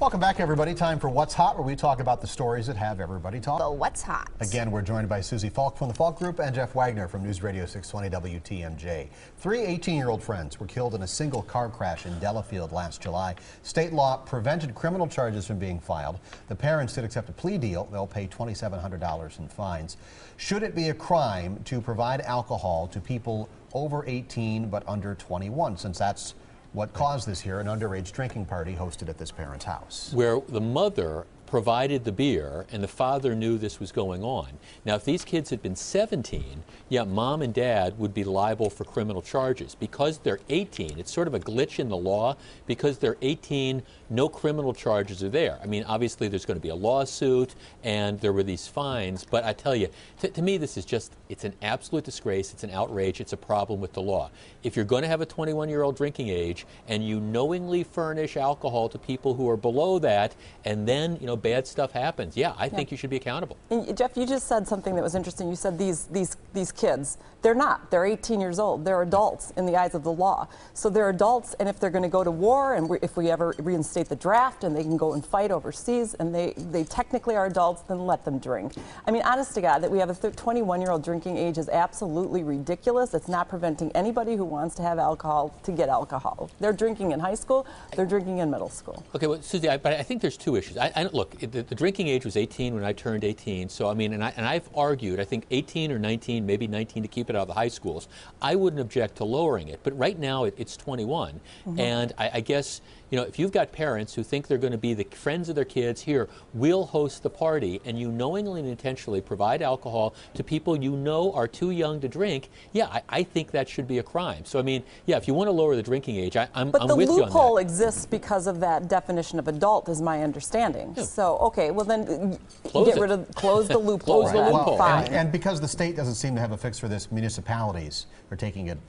Welcome back, everybody. Time for What's Hot, where we talk about the stories that have everybody talking. So what's hot? Again, we're joined by Susie Falk from the Falk Group and Jeff Wagner from News Radio 620 WTMJ. Three 18-year-old friends were killed in a single car crash in Delafield last July. State law prevented criminal charges from being filed. The parents did accept a plea deal. They'll pay $2,700 in fines. Should it be a crime to provide alcohol to people over 18 but under 21, since that's what caused this here, an underage drinking party hosted at this parent's house? Where the mother provided the beer and the father knew this was going on. Now, if these kids had been 17, yeah, mom and dad would be liable for criminal charges. Because they're 18, it's sort of a glitch in the law. Because they're 18, no criminal charges are there. I mean, obviously there's going to be a lawsuit and there were these fines, but I tell you, to me this is just, it's an absolute disgrace, it's an outrage, it's a problem with the law. If you're going to have a 21-year-old drinking age and you knowingly furnish alcohol to people who are below that, and then, you know, bad stuff happens, yeah, I think you should be accountable. And Jeff, you just said something that was interesting. You said these kids, they're not. They're 18 years old. They're adults in the eyes of the law. So they're adults, and if they're going to go to war, and if we ever reinstate the draft, and they can go and fight overseas, and they technically are adults, then let them drink. I mean, honest to God, that we have a 21-year-old drinking age is absolutely ridiculous. It's not preventing anybody who wants to have alcohol to get alcohol. They're drinking in high school. They're drinking in middle school. Okay, well, Susie, but I think there's two issues. Look, the drinking age was 18 when I turned 18, so I mean, and I've argued, I think 18 or 19, maybe 19 to keep it out of the high schools. I wouldn't object to lowering it, but right now it's 21, and I guess, you know, if you've got parents who think they're going to be the friends of their kids, here, we'll host the party, and you knowingly and intentionally provide alcohol to people you know are too young to drink, yeah, I think that should be a crime. So, I mean, yeah, if you want to lower the drinking age, I'm with you on that. But the loophole exists because of that definition of adult, is my understanding. Yeah. So, okay, well then, close the loophole. Close the loophole. Well, and because the state doesn't seem to have a fix for this, municipalities are taking it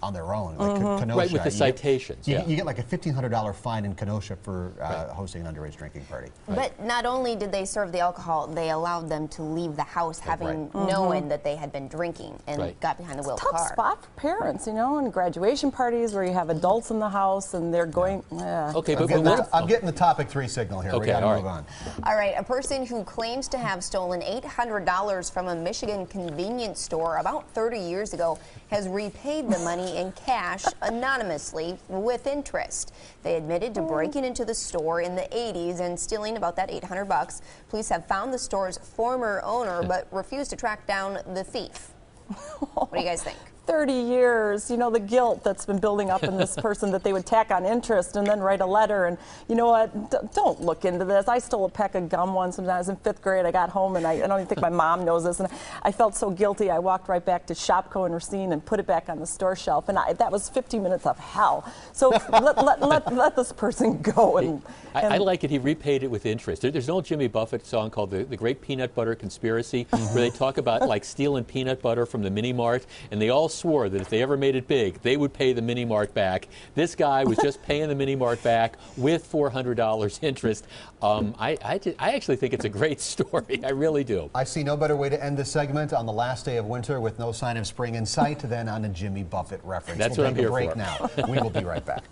on their own, like Kenosha. Right, with the citations. You get like a $1,500 fine in Kenosha for hosting an underage drinking party. But not only did they serve the alcohol, they allowed them to leave the house having known that they had been drinking and got behind the wheel of the car. Tough spot for parents, you know, and graduation parties where you have adults in the house and they're going, Okay, but I'm getting the topic 3 signal here. Okay, we gotta move on. All right, a person who claims to have stolen $800 from a Michigan convenience store about 30 years ago has repaid the money in cash anonymously with interest. They admitted to breaking into the store in the 80s and stealing about that $800. Police have found the store's former owner but refused to track down the thief. What do you guys think? 30 years, you know, the guilt that's been building up in this person, that they would tack on interest and then write a letter. And you know what, don't look into this. I stole a peck of gum once when I was in 5th grade. I got home and I don't even think my mom knows this, and I felt so guilty. I walked right back to Shopko and Racine and put it back on the store shelf, and that was 15 minutes of hell. So let this person go. And I like it. He repaid it with interest. There's an old Jimmy Buffett song called the Great Peanut Butter Conspiracy, where they talk about like stealing peanut butter from the mini mart, and they all swore that if they ever made it big, they would pay the mini mart back. This guy was just paying the mini mart back with $400 interest. I actually think it's a great story. I really do. I see no better way to end this segment on the last day of winter with no sign of spring in sight than on a Jimmy Buffett reference. That's we'll what I'm here take a break for. now. We will be right back.